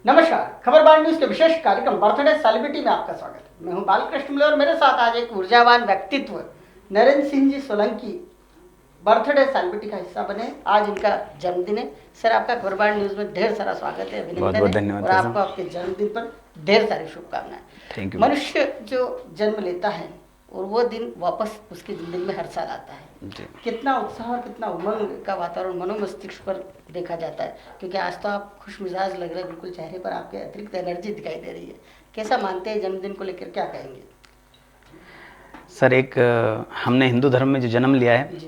नमस्कार, खबरबार न्यूज के विशेष कार्यक्रम बर्थडे सेलिब्रिटी में आपका स्वागत है। मैं हूं बालकृष्ण मिले और मेरे साथ आज एक ऊर्जावान व्यक्तित्व नरेंद्र सिंह जी सोलंकी बर्थडे सेलिब्रिटी का हिस्सा बने। आज इनका जन्मदिन है। सर, आपका खबरबार न्यूज में ढेर सारा स्वागत है, अभिनंदन है धन्यवाद और आपको आपके जन्मदिन पर ढेर सारी शुभकामनाएं। Thank you. मनुष्य जो जन्म लेता है और वो दिन वापस उसकी जिंदगी में हर साल आता है। कितना उत्साह और कितना उमंग का वातावरण मनोमस्तिष्क पर देखा जाता है, क्योंकि आज तो आप खुश मिजाज लग रहे हैं, बिल्कुल चेहरे पर आपके अतिरिक्त एनर्जी दिखाई दे रही है। कैसा मानते हैं जन्मदिन को लेकर, क्या कहेंगे? सर, एक हमने हिंदू धर्म में जो जन्म लिया है जी,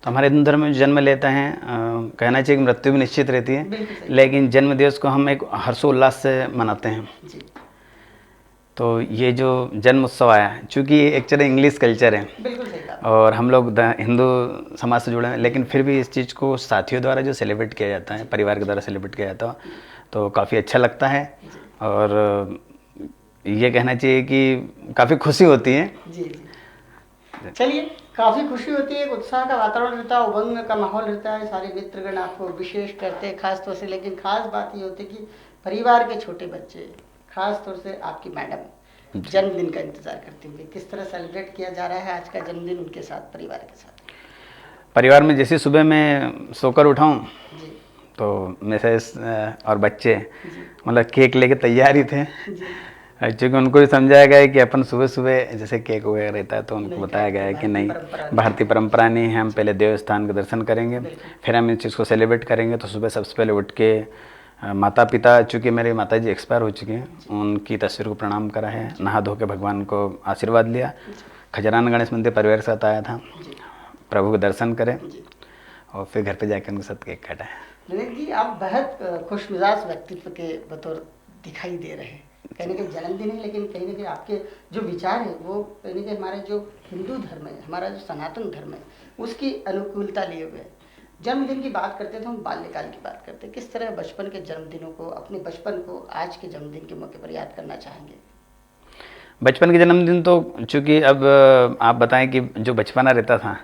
तो हमारे हिंदू धर्म में जो जन्म लेते हैं कहना चाहिए कि मृत्यु भी निश्चित रहती है, बिल्कुल सही। लेकिन जन्म दिवस को हम एक हर्षोल्लास से मनाते हैं। जी, तो ये जो जन्म उत्सव आया है, चूँकि एक्चुअली इंग्लिश कल्चर है बिल्कुल सही कहा। और हम लोग हिंदू समाज से जुड़े हैं, लेकिन फिर भी इस चीज़ को साथियों द्वारा जो सेलिब्रेट किया जाता है, परिवार के द्वारा सेलिब्रेट किया जाता है, तो काफ़ी अच्छा लगता है और ये कहना चाहिए कि काफ़ी खुशी होती है। जी जी, चलिए, काफ़ी खुशी होती है, एक उत्साह का वातावरण रहता है, उमंग का माहौल रहता है, सारे मित्रगण आपको विशेष करते हैं खास तौर से। लेकिन खास बात ये होती है कि परिवार के छोटे बच्चे, खास तौर से आपकी मैडम, जन्मदिन का इंतजार करते होंगे। किस तरह सेलिब्रेट किया जा रहा है आज का जन्मदिन उनके साथ, परिवार के साथ? परिवार में जैसे सुबह मैं सोकर उठाऊं जी तो मिसेस और बच्चे जी मतलब केक लेके तैयार ही थे, जी, क्योंकि उनको भी समझाया गया है कि अपन सुबह सुबह जैसे केक वगैरह रहता है तो उनको नहीं, बताया गया है कि नहीं, भारतीय भारतीय परंपरा नहीं है, हम पहले देवस्थान के दर्शन करेंगे, फिर हम इस चीज़ को सेलिब्रेट करेंगे। तो सुबह सबसे पहले उठ के माता पिता, चूँकि मेरे माता जी एक्सपायर हो चुके हैं, उनकी तस्वीर को प्रणाम करा है, नहा धो के भगवान को आशीर्वाद लिया। खजराना गणेश मंदिर परिवार के साथ आया था, प्रभु के दर्शन करें और फिर घर पे जाकर उनके साथ केक काटा है। नरेंद्र जी, आप बहुत खुश मिजाज व्यक्तित्व के बतौर दिखाई दे रहे हैं। कहीं ना कहीं जन्मदिन है, लेकिन कहीं ना कहीं आपके जो विचार है वो कहीं ना कहीं हमारे जो हिंदू धर्म है, हमारा जो सनातन धर्म है, उसकी अनुकूलता लिए हुए है। जन्मदिन की बात करते तो हम बाल्यकाल की बात करते हैं। किस तरह बचपन के जन्मदिनों को, अपने बचपन को आज के जन्मदिन के मौके पर याद करना चाहेंगे? बचपन के जन्मदिन तो चूँकि अब आप बताएं कि जो बचपना रहता था,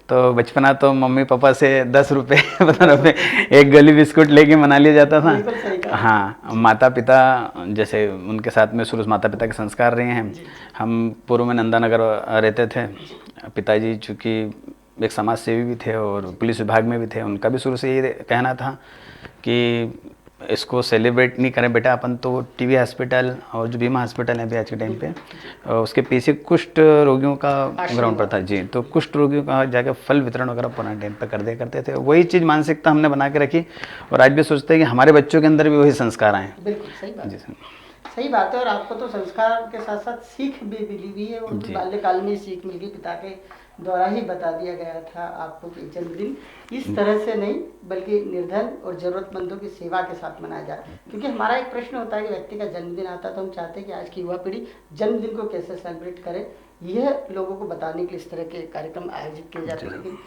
तो बचपना तो मम्मी पापा से 10 रुपये 15 रुपये एक गली बिस्कुट लेके मना लिया जाता बिल्कुल सही था। कहा। हाँ, माता पिता जैसे उनके साथ में शुरू से माता पिता के संस्कार रहे हैं। हम पूर्व में नंदानगर रहते थे। पिताजी चूँकि एक समाज सेवी भी थे और पुलिस विभाग में भी थे, उनका भी शुरू से ये कहना था कि इसको सेलिब्रेट नहीं करें बेटा अपन, तो टीबी हॉस्पिटल और जो बीमा हॉस्पिटल है अभी आज के टाइम पे, उसके पीछे कुष्ठ रोगियों का ग्राउंड पर था जी, तो कुष्ठ रोगियों का जाकर फल वितरण वगैरह पुराने टाइम पे कर दिया करते थे। वही चीज़ मानसिकता हमने बना के रखी और आज भी सोचते हैं कि हमारे बच्चों के अंदर भी वही संस्कार आए। बिल्कुल सही बात जी सर, सही बात है। और आपको तो संस्कार के साथ साथ सीख भी मिली हुई है, और बाल्यकाल में सीख मिल गई, पिता के द्वारा ही बता दिया गया था आपको कि जन्मदिन इस तरह से नहीं बल्कि निर्धन और जरूरतमंदों की सेवा के साथ मनाया जाए। क्योंकि हमारा एक प्रश्न होता है कि व्यक्ति का जन्मदिन आता है तो हम चाहते हैं कि आज की युवा पीढ़ी जन्मदिन को कैसे सेलिब्रेट करे, यह लोगों को बताने के लिए इस तरह के कार्यक्रम आयोजित किए जाते हैं। लेकिन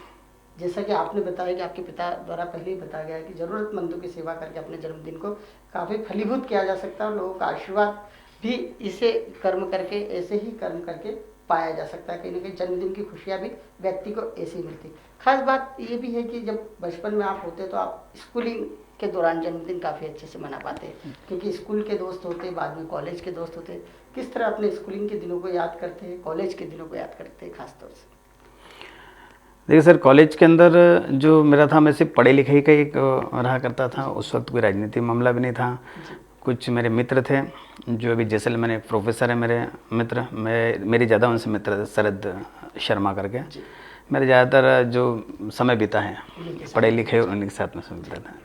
जैसा कि आपने बताया कि आपके पिता द्वारा पहले ही बताया गया है कि ज़रूरतमंदों की सेवा करके अपने जन्मदिन को काफ़ी फलीभूत किया जा सकता है और लोगों का आशीर्वाद भी इसे कर्म करके, ऐसे ही कर्म करके पाया जा सकता है। कहीं ना कहीं जन्मदिन की खुशियाँ भी व्यक्ति को ऐसी मिलती। खास बात ये भी है कि जब बचपन में आप होते तो आप स्कूलिंग के दौरान जन्मदिन काफ़ी अच्छे से मना पाते हैं, क्योंकि स्कूल के दोस्त होते, बाद में कॉलेज के दोस्त होते। किस तरह अपने स्कूलिंग के दिनों को याद करते हैं, कॉलेज के दिनों को याद करते हैं खास तौर से? देखिए सर, कॉलेज के अंदर जो मेरा था, मैं सिर्फ पढ़े लिखे का एक रहा करता था। उस वक्त कोई राजनीति मामला भी नहीं था। कुछ मेरे मित्र थे जो अभी जैसलमेर में प्रोफेसर है, मेरे मित्र, मेरी ज़्यादा उनसे मित्र थे, शरद शर्मा करके। मेरे ज़्यादातर जो समय बीता है पढ़े लिखे उन्हीं के साथ में समय बीता था।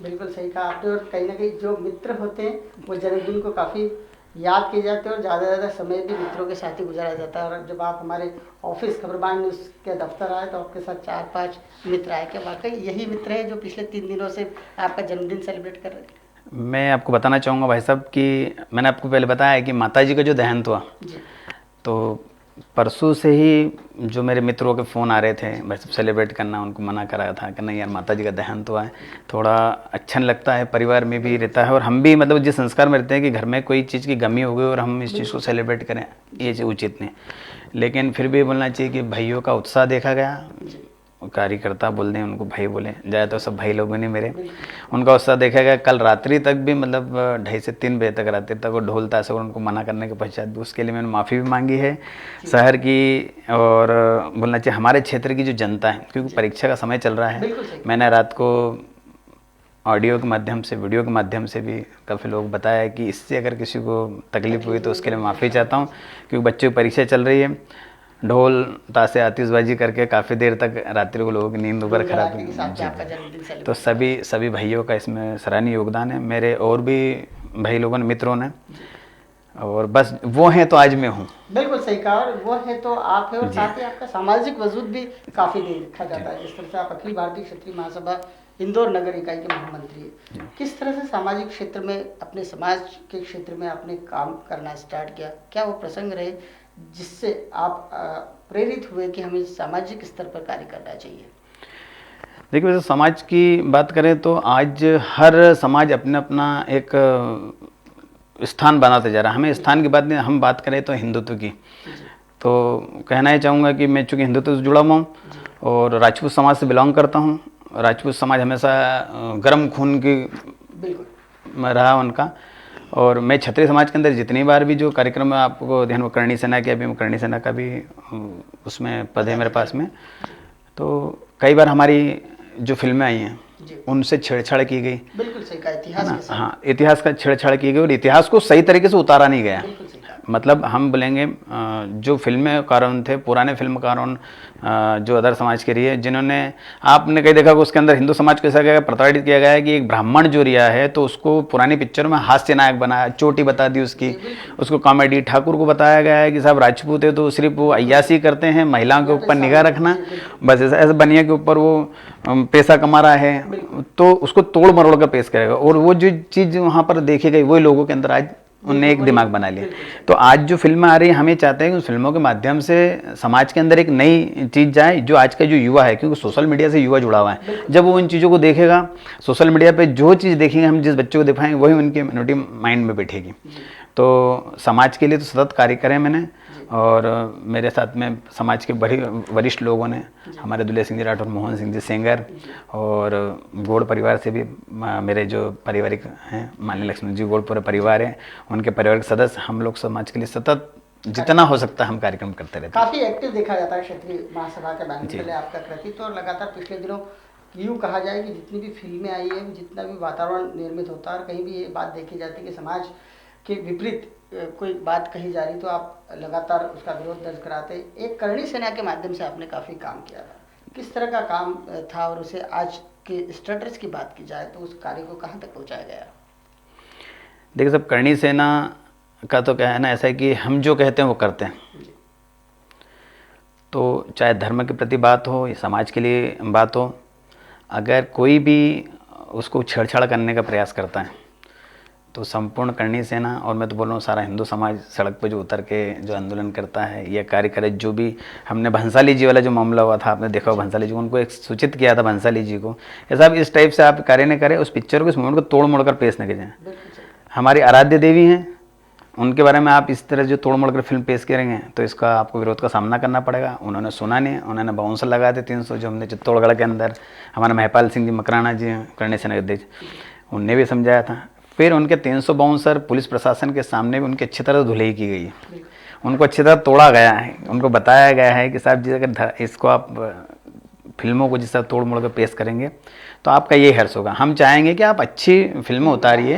बिल्कुल सही कहा आपने। और कहीं ना कहीं जो मित्र होते हैं वो जन्मदिन को काफ़ी याद किए जाते हैं और ज़्यादा से ज़्यादा समय भी मित्रों के साथ ही गुजारा जाता है। और जब आप हमारे ऑफिस खबरबार न्यूज़ के दफ्तर आए तो आपके साथ 4-5 मित्र आए। क्या वाकई यही मित्र है जो पिछले 3 दिनों से आपका जन्मदिन सेलिब्रेट कर रहे हैं? मैं आपको बताना चाहूँगा भाई साहब कि मैंने आपको पहले बताया कि माताजी का जो देहांत हुआ, तो परसों से ही जो मेरे मित्रों के फ़ोन आ रहे थे, बस सेलिब्रेट करना, उनको मना कराया था कि नहीं यार माताजी का देहांत हुआ है, थोड़ा अच्छा नहीं लगता है, परिवार में भी रहता है और हम भी मतलब जिस संस्कार में रहते हैं कि घर में कोई चीज़ की कमी हो गई और हम इस चीज़ को सेलिब्रेट करें, ये चीज़ उचित नहीं। लेकिन फिर भी बोलना चाहिए कि भाइयों का उत्साह देखा गया, कार्यकर्ता बोल दें, उनको भाई बोले, ज़्यादा तो सब भाई लोगों ने मेरे, उनका उत्साह देखा गया। कल रात्रि तक भी मतलब 2:30 से 3 बजे तक रात्रि तक वो ढोल ताशे और उनको मना करने के पश्चात भी उसके लिए मैंने माफ़ी भी मांगी है शहर की, और बोलना चाहिए हमारे क्षेत्र की जो जनता है, क्योंकि परीक्षा का समय चल रहा है। मैंने रात को ऑडियो के माध्यम से, वीडियो के माध्यम से भी काफ़ी लोग बताया कि इससे अगर किसी को तकलीफ हुई तो उसके लिए माफ़ी चाहता हूँ, क्योंकि बच्चों की परीक्षा चल रही है। ढोल ताशे आतिशबाजी करके काफ़ी देर तक रात्रि को लोगों की नींद वगैरह खराब। तो सभी भाइयों का इसमें सराहनीय योगदान है, मेरे और भी भाई लोगों ने, मित्रों ने, और बस वो हैं तो आज मैं हूँ। बिल्कुल सही कहा, और वो है तो आप है, और साथ ही आपका सामाजिक वजूद भी काफ़ी देखा जाता है। जिस तरह से आप अखिल भारतीय क्षत्रिय महासभा इंदौर नगर इकाई के महामंत्री हैं, किस तरह से सामाजिक क्षेत्र में, अपने समाज के क्षेत्र में आपने काम करना स्टार्ट किया? क्या वो प्रसंग रहे जिससे आप प्रेरित हुए कि हमें सामाजिक स्तर पर कार्य करना चाहिए? देखिए, वैसे समाज की बात करें तो आज हर समाज अपना अपना एक स्थान बनाते जा रहा है। हमें स्थान की बात नहीं, हम बात करें तो हिंदुत्व की, तो कहना ही चाहूँगा कि मैं चूँकि हिंदुत्व से जुड़ा हुआ हूँ और राजपूत समाज से बिलोंग करता हूँ। राजपूत समाज हमेशा गर्म खून की रहा उनका, और मैं क्षत्रिय समाज के अंदर जितनी बार भी जो कार्यक्रम में आपको ध्यान में, करणी सेना के, अभी करणी सेना का भी उसमें पद है मेरे पास में, तो कई बार हमारी जो फिल्में आई हैं उनसे छेड़छाड़ की गई। बिल्कुल सही कहा, इतिहास के साथ। हाँ, इतिहास का छेड़छाड़ की गई और इतिहास को सही तरीके से उतारा नहीं गया। मतलब हम बोलेंगे जो फिल्मकारों थे, पुराने फिल्मकारों जो अदर समाज के रही है, जिन्होंने, आपने कहीं देखा कि उसके अंदर हिंदू समाज को ऐसा क्या प्रताड़ित किया गया है कि एक ब्राह्मण जो रिया है तो उसको पुरानी पिक्चर में हास्य नायक बनाया, चोटी बता दी उसकी, उसको कॉमेडी। ठाकुर को बताया गया है कि साहब राजपूत है तो सिर्फ वो अय्यासी करते हैं, महिलाओं के ऊपर निगाह रखना, बस ऐसा बनिया के ऊपर वो पैसा कमा रहा है, तो उसको तोड़ मरोड़ कर पेश करेगा। और वो जो चीज़ वहाँ पर देखी गई वही लोगों के अंदर आज उनने एक दिमाग बना लिया। तो आज जो फिल्में आ रही हैं, हम ये चाहते हैं कि उन फिल्मों के माध्यम से समाज के अंदर एक नई चीज़ जाए, जो आज का जो युवा है, क्योंकि सोशल मीडिया से युवा जुड़ा हुआ है, जब वो उन चीज़ों को देखेगा, सोशल मीडिया पे जो चीज़ देखेंगे, हम जिस बच्चे को दिखाएंगे वही उनके मिनोरिटी माइंड में बैठेगी। तो समाज के लिए तो सतत कार्य करें मैंने, और मेरे साथ में समाज के बड़े वरिष्ठ लोगों ने, हमारे दुल्हे सिंह जी राठौर, मोहन सिंह जी सेंगर, और गौड़ परिवार से भी मेरे जो पारिवारिक हैं, मान्य लक्ष्मण जी गौड़ पूरे परिवार हैं, उनके पारिवारिक सदस्य, हम लोग समाज के लिए सतत जितना हो सकता है हम कार्यक्रम करते रहते हैं। काफ़ी एक्टिव देखा जाता है क्षत्रिय महासभा के बैनर तले आपका कृतित्व, और लगातार पिछले दिनों यूँ कहा जाए कि जितनी भी फिल्में आई है, जितना भी वातावरण निर्मित होता है, और कहीं भी ये बात देखी जाती है कि समाज के विपरीत कोई बात कही जा रही तो आप लगातार उसका विरोध दर्ज कराते। एक करणी सेना के माध्यम से आपने काफ़ी काम किया था, किस तरह का काम था, और उसे आज के स्टेटस की बात की जाए तो उस कार्य को कहाँ तक पहुँचाया गया? देखिए सब, करणी सेना का तो कहना ऐसा है कि हम जो कहते हैं वो करते हैं। तो चाहे धर्म के प्रति बात हो या समाज के लिए बात हो, अगर कोई भी उसको छेड़छाड़ करने का प्रयास करता है तो संपूर्ण करणी सेना, और मैं तो बोल रहा हूँ सारा हिंदू समाज सड़क पर जो उतर के जो आंदोलन करता है या कार्य करे। जो भी हमने भंसाली जी वाला जो मामला हुआ था, आपने देखा हो भंसाली जी को, उनको एक सूचित किया था भंसाली जी को, ये साहब इस टाइप से आप कार्य न करें, उस पिक्चर को, इस मूवमेंट को तोड़ मोड़ कर पेश न करें। हमारी आराध्य देवी हैं, उनके बारे में आप इस तरह जो तोड़ मोड़ कर फिल्म पेश करेंगे तो इसका आपको विरोध का सामना करना पड़ेगा। उन्होंने सुना नहीं, उन्होंने बाउंसर लगा थे 300, जो हमने चित्तौड़गढ़ के अंदर, हमारे महिपाल सिंह जी मकराना जी करणी सेना अध्यक्ष, उनने भी समझाया था। फिर उनके 300 बाउंसर पुलिस प्रशासन के सामने भी उनकी अच्छी तरह धुलाई की गई है, उनको अच्छी तरह तोड़ा गया है, उनको बताया गया है कि साहब जी अगर इसको आप फिल्मों को जिस तरह तोड़ मोड़ कर पेश करेंगे तो आपका ये हर्ष होगा। हम चाहेंगे कि आप अच्छी फिल्में उतारिए,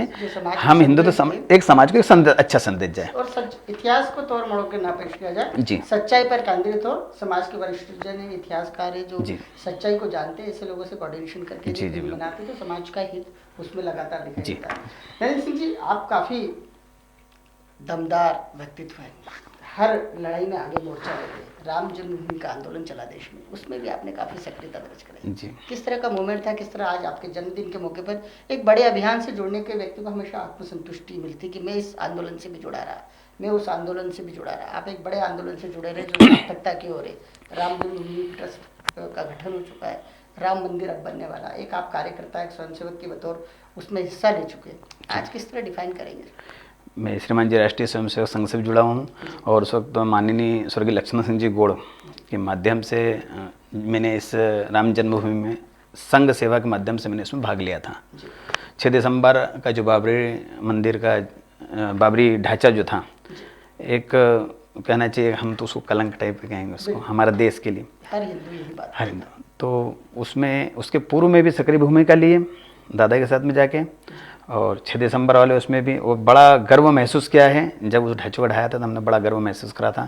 हम हिंदू तो एक समाज को अच्छा संदेश जाए, और इतिहास को तोड़ मोड़ के ना पेश किया जाए जी, सच्चाई पर केंद्रित हो। समाज के वरिष्ठ जन है, इतिहासकार है, जो सच्चाई को जानते हैं, ऐसे लोगों से कोऑर्डिनेशन करके फिल्म बनाते तो समाज का हित उसमें लगातार दिखाई देता है। नरेंद्र सिंह जी, आप काफ़ी दमदार व्यक्तित्व है, हर लड़ाई में आगे मोर्चा लेते हैं। राम जन्मभूमि का आंदोलन चला देश में, उसमें भी आपने काफ़ी सक्रियता दर्ज कराई। किस तरह का मूवमेंट था, किस तरह आज आपके जन्मदिन के मौके पर एक बड़े अभियान से जुड़ने के व्यक्ति को हमेशा आत्मसंतुष्टि मिलती कि मैं इस आंदोलन से भी जुड़ा रहा, मैं उस आंदोलन से भी जुड़ा रहा। आप एक बड़े आंदोलन से जुड़े रहे जो सार्थकता की ओर है। राम जन्मभूमि ट्रस्ट का गठन हो चुका है, राम मंदिर अब बनने वाला, एक आप कार्यकर्ता, एक स्वयंसेवक के बतौर उसमें हिस्सा ले चुके हैं। आज किस तरह डिफाइन करेंगे? मैं श्रीमान जी राष्ट्रीय स्वयंसेवक संघ से भी जुड़ा हूँ और उस वक्त तो माननीय स्वर्गीय लक्ष्मण सिंह जी गौड़ के माध्यम से मैंने इस राम जन्मभूमि में संघ सेवा के माध्यम से मैंने इसमें भाग लिया था। 6 दिसंबर का जो बाबरी मंदिर का बाबरी ढांचा जो था, एक कहना चाहिए हम तो उसको कलंक टाइप कहेंगे उसको, हमारा देश के लिए, हर हिंदू यही बात हर हिंदू। तो उसमें उसके पूर्व में भी सक्रिय भूमिका लिए दादा के साथ में जाके, और 6 दिसंबर वाले उसमें भी वो बड़ा गर्व महसूस किया है। जब उस ढांचे को ढाया था तो हमने बड़ा गर्व महसूस करा था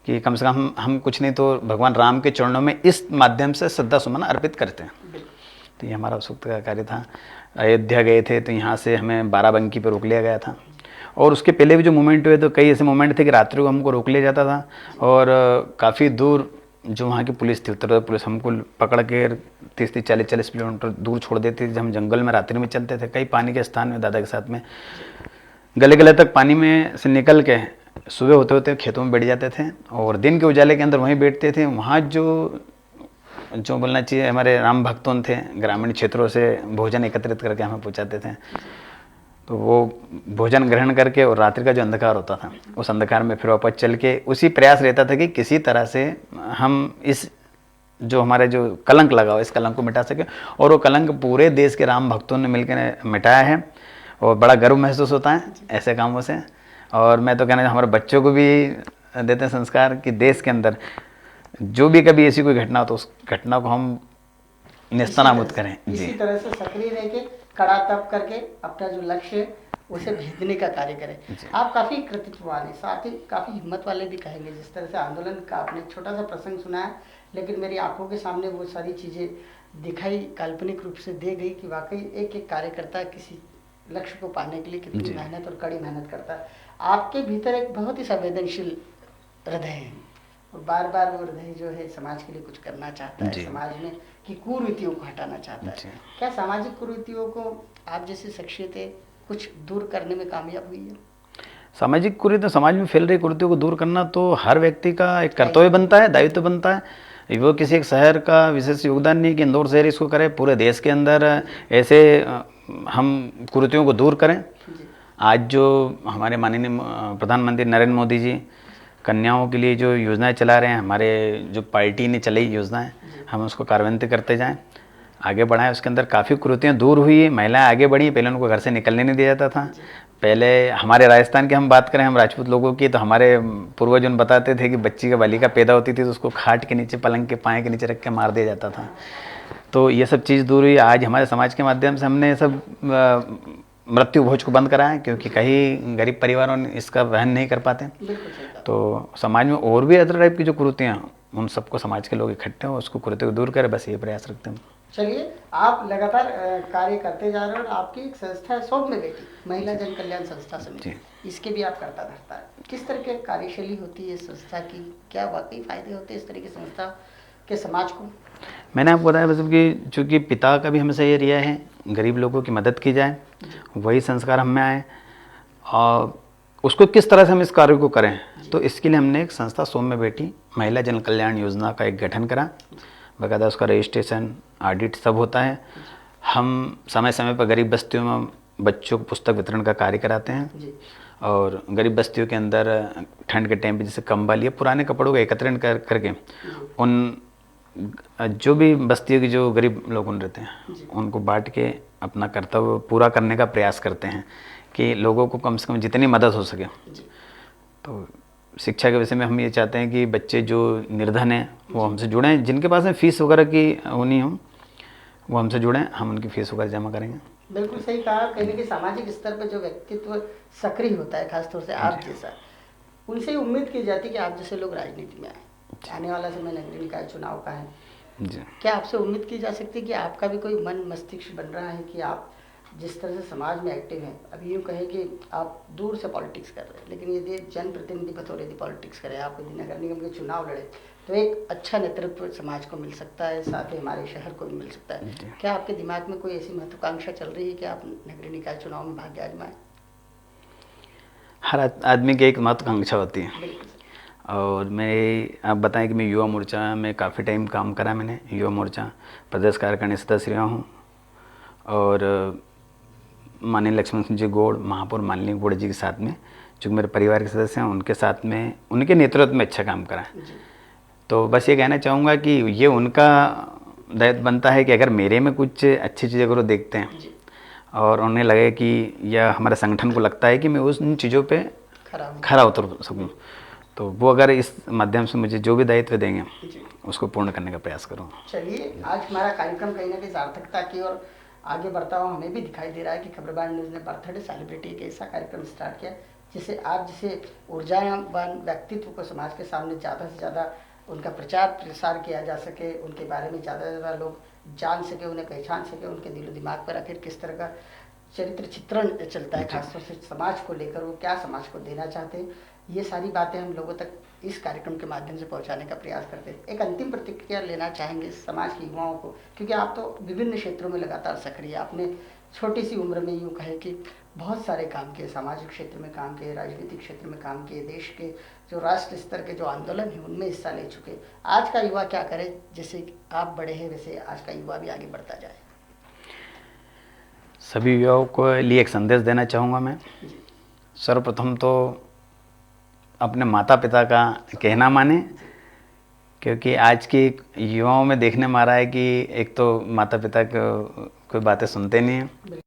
कि कम से कम हम कुछ नहीं तो भगवान राम के चरणों में इस माध्यम से श्रद्धा सुमन अर्पित करते हैं। तो ये हमारा उस वक्त का कार्य था। अयोध्या गए थे तो यहाँ से हमें बाराबंकी पर रोक लिया गया था, और उसके पहले भी जो मूवमेंट हुए तो कई ऐसे मूवमेंट थे कि रात्रि को हमको रोक लिया जाता था, और काफ़ी दूर जो वहाँ की पुलिस थी, उत्तर प्रदेश पुलिस, हमको पकड़ के 30-40 किलोमीटर दूर छोड़ देती थी। जब हम जंगल में रात्रि में चलते थे, कई पानी के स्थान में दादा के साथ में गले गले तक पानी में से निकल के सुबह होते होते खेतों में बैठ जाते थे, और दिन के उजाले के अंदर वहीं बैठते थे। वहाँ जो बोलना चाहिए हमारे राम भक्तों थे, ग्रामीण क्षेत्रों से भोजन एकत्रित करके हमें पहुँचाते थे। तो वो भोजन ग्रहण करके, और रात्रि का जो अंधकार होता था उस अंधकार में फिर वापस चल के उसी प्रयास रहता था कि किसी तरह से हम इस जो हमारे जो कलंक लगा हो इस कलंक को मिटा सके, और वो कलंक पूरे देश के राम भक्तों ने मिलकर मिटाया है, और बड़ा गर्व महसूस होता है ऐसे कामों से। और मैं तो कहना हमारे बच्चों को भी देते हैं संस्कार कि देश के अंदर जो भी कभी ऐसी कोई घटना हो तो उस घटना को हम नेस्तनाबूद करें। इसी तरह से सक्रिय रह के कड़ा तप करके अपना जो लक्ष्य है उसे भेजने का कार्य करें। आप काफ़ी कृतित्ववान हैं, साथ ही काफ़ी हिम्मत वाले भी कहेंगे। जिस तरह से आंदोलन का आपने एक छोटा सा प्रसंग सुनाया, लेकिन मेरी आंखों के सामने वो सारी चीज़ें दिखाई, काल्पनिक रूप से दे गई कि वाकई एक एक कार्यकर्ता किसी लक्ष्य को पाने के लिए कितनी मेहनत और कड़ी मेहनत करता है। आपके भीतर एक बहुत ही संवेदनशील हृदय है, और बार बार वो हृदय जो है समाज के लिए कुछ करना चाहता है, समाज में की कुरीतियों को हटाना चाहता है। क्या सामाजिक कुरीतियों को आप जैसी शख्सियतें कुछ दूर करने में कामयाब हुई है? सामाजिक कुरीति, समाज में फैल रही कुरीतियों को दूर करना तो हर व्यक्ति का एक कर्तव्य बनता है, दायित्व बनता है। वो किसी एक शहर का विशेष योगदान नहीं कि इंदौर शहर इसको करे, पूरे देश के अंदर ऐसे हम कुरीतियों को दूर करें। आज जो हमारे माननीय प्रधानमंत्री नरेंद्र मोदी जी कन्याओं के लिए जो योजनाएं चला रहे हैं, हमारे जो पार्टी ने चलाई योजनाएं, हम उसको कार्यान्वित करते जाएं, आगे बढ़ाएं। उसके अंदर काफ़ी कुरीतियाँ दूर हुई, महिलाएं आगे बढ़ी। पहले उनको घर से निकलने नहीं दिया जाता था। पहले हमारे राजस्थान की हम बात करें, हम राजपूत लोगों की, तो हमारे पूर्वज उन बताते थे कि बच्ची का बालिका पैदा होती थी तो उसको खाट के नीचे, पलंग के पाए के नीचे रख के मार दिया जाता था। तो ये सब चीज़ दूर हुई। आज हमारे समाज के माध्यम से हमने सब मृत्यु भोज को बंद कराया, क्योंकि कई गरीब परिवारों ने इसका वहन नहीं कर पाते। तो समाज में और भी अदर टाइप की जो कुरीतियाँ, उन सबको समाज के लोग इकट्ठे हो, उसको कुरीति को दूर करें, बस ये प्रयास रखते हैं। चलिए, आप लगातार कार्य करते जा रहे हैं, और आपकी एक संस्था है सौम्य बेटी महिला जन कल्याण संस्था समिति, इसके भी आप करता धरता है। किस तरह की कार्यशैली होती है संस्था की? क्या वाकई फायदे होते हैं इस तरह की संस्था के समाज को? मैंने आपको बताया मतलब कि चूँकि पिता का भी हमेशा ये रिया है गरीब लोगों की मदद की जाए, वही संस्कार हम में आए, और उसको किस तरह से हम इस कार्य को करें, तो इसके लिए हमने एक संस्था सौम्य बेटी महिला जन कल्याण योजना का एक गठन करा। बाकायदा उसका रजिस्ट्रेशन, ऑडिट सब होता है। हम समय समय पर गरीब बस्तियों में बच्चों को पुस्तक वितरण का कार्य कराते हैं, और गरीब बस्तियों के अंदर ठंड के टाइम पे जैसे कंबल या पुराने कपड़ों का एकत्रण करके उन जो भी बस्तियों के जो गरीब लोग रहते हैं उनको बांट के अपना कर्तव्य पूरा करने का प्रयास करते हैं कि लोगों को कम से कम जितनी मदद हो सके। तो शिक्षा के विषय में हम ये चाहते हैं कि बच्चे जो निर्धन हैं वो हमसे जुड़ें, जिनके पास में फीस वगैरह की वो नहीं हो वो हमसे जुड़ें, हम उनकी फीस वगैरह जमा करेंगे। बिल्कुल सही कहा। कहीं ना कहीं सामाजिक स्तर पर जो व्यक्तित्व सक्रिय होता है, खासतौर से आप जैसा, उनसे उम्मीद की जाती है कि आप जैसे लोग राजनीति में आए। आने वाला समय नगरीय निकाय चुनाव का है जी। क्या आपसे उम्मीद की जा सकती है कि आपका भी कोई मन मस्तिष्क बन रहा है कि आप जिस तरह से समाज में एक्टिव हैं, अभी यूँ कहें कि आप दूर से पॉलिटिक्स कर रहे हैं, लेकिन यदि जनप्रतिनिधि बतौर यदि पॉलिटिक्स करें, आप यदि नगर निगम के चुनाव लड़े, तो एक अच्छा नेतृत्व समाज को मिल सकता है, साथ ही हमारे शहर को भी मिल सकता है। क्या आपके दिमाग में कोई ऐसी महत्वाकांक्षा चल रही है कि आप नगरीय निकाय चुनाव में भाग्य आजमाएं? हर आदमी की एक महत्वाकांक्षा होती है, और मैं आप बताएं कि मैं युवा मोर्चा में काफ़ी टाइम काम करा। मैंने युवा मोर्चा प्रदेश कार्यकारिणी सदस्य रहा हूँ, और माननीय लक्ष्मण सिंह जी गौड़, महापौर माननीय गौड़ जी के साथ में, जो मेरे परिवार के सदस्य हैं उनके साथ में, उनके नेतृत्व में अच्छा काम करा। तो बस ये कहना चाहूँगा कि ये उनका दायित्व बनता है कि अगर मेरे में कुछ अच्छी चीज़ें अगर वो देखते हैं और उन्हें लगे कि या हमारे संगठन को लगता है कि मैं उन चीज़ों पे खरा उतर सकूँ, तो वो अगर इस माध्यम से मुझे जो भी दायित्व देंगे उसको पूर्ण करने का प्रयास करूँ। चलिए, आज हमारा कार्यक्रम कहीं ना कहीं सार्थकता की और आगे बढ़ता हुआ हमें भी दिखाई दे रहा है कि खबरबान न्यूज़ ने बर्थडे सेलिब्रिटी एक ऐसा कार्यक्रम स्टार्ट किया जिसे आप जिसे ऊर्जावान व्यक्तित्व को समाज के सामने ज़्यादा से ज़्यादा उनका प्रचार प्रसार किया जा सके, उनके बारे में ज़्यादा से ज़्यादा लोग जान सके, उन्हें पहचान सके, उनके दिलो दिमाग पर आखिर किस तरह का चरित्र चित्रण चलता है, खासतौर से समाज को लेकर वो क्या समाज को देना चाहते हैं, ये सारी बातें हम लोगों तक इस कार्यक्रम के माध्यम से पहुंचाने का प्रयास करते हैं। एक अंतिम प्रतिक्रिया लेना चाहेंगे समाज के युवाओं को, क्योंकि आप तो विभिन्न क्षेत्रों में लगातार सक्रिय, आपने छोटी सी उम्र में यूँ कहे कि बहुत सारे काम किए, सामाजिक क्षेत्र में काम किए, राजनीतिक क्षेत्र में काम किए, देश के जो राष्ट्र स्तर के जो आंदोलन हैं उनमें हिस्सा ले चुके। आज का युवा क्या करे, जैसे आप बड़े हैं वैसे आज का युवा भी आगे बढ़ता जाए? सभी युवाओं को लिए एक संदेश देना चाहूँगा मैं। सर्वप्रथम तो अपने माता पिता का कहना माने, क्योंकि आज के युवाओं में देखने में आ रहा है कि एक तो माता पिता को कोई बातें सुनते नहीं हैं,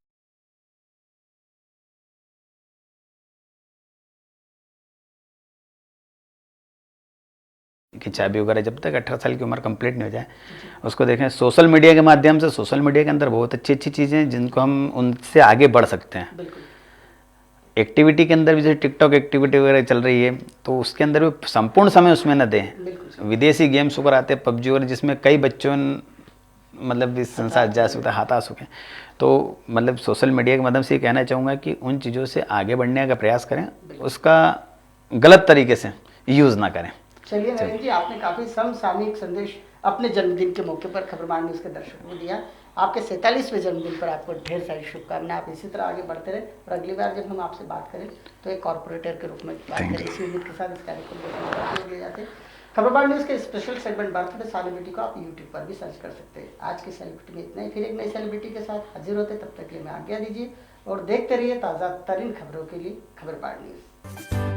कि चाबी वगैरह जब तक 18 साल की उम्र कंप्लीट नहीं हो जाए उसको देखें। सोशल मीडिया के माध्यम से, सोशल मीडिया के अंदर बहुत अच्छी अच्छी चीज़ें हैं जिनको हम उनसे आगे बढ़ सकते हैं। एक्टिविटी के अंदर भी जैसे टिकटॉक एक्टिविटी वगैरह चल रही है तो उसके अंदर भी संपूर्ण समय उसमें न दें। विदेशी गेम्स वगैरह आते हैं, पबजी वगैरह, जिसमें कई बच्चों मतलब इस संसार जा सकता है, हताश हो गए। तो मतलब सोशल मीडिया के माध्यम से ये कहना चाहूँगा कि उन चीज़ों से आगे बढ़ने का प्रयास करें, उसका गलत तरीके से यूज़ ना करें। चलिए नरेंद्र जी, आपने काफ़ी समसामयिक संदेश अपने जन्मदिन के मौके पर खबरबान न्यूज़ के दर्शकों को दिया। आपके 47वें जन्मदिन पर आपको ढेर सारी शुभकामनाएं। आप इसी तरह आगे बढ़ते रहे और अगली बार जब हम आपसे बात करें तो एक कॉर्पोरेटर के रूप में बात करें। इसी उम्मीद के साथ इस कार्यक्रम को दिए जाते हैं। खबरबान न्यूज़ के स्पेशल सेगमेंट बर्थडे सेलिब्रिटी को आप यूट्यूब पर भी सर्च कर सकते हैं। आज की सेलिब्रिटी में इतना ही, फिर एक नई सेलिब्रिटी के साथ हाजिर होते, तब तक के लिए मैं आज्ञा दीजिए और देखते रहिए ताज़ा तरीन खबरों के लिए खबरबान न्यूज़।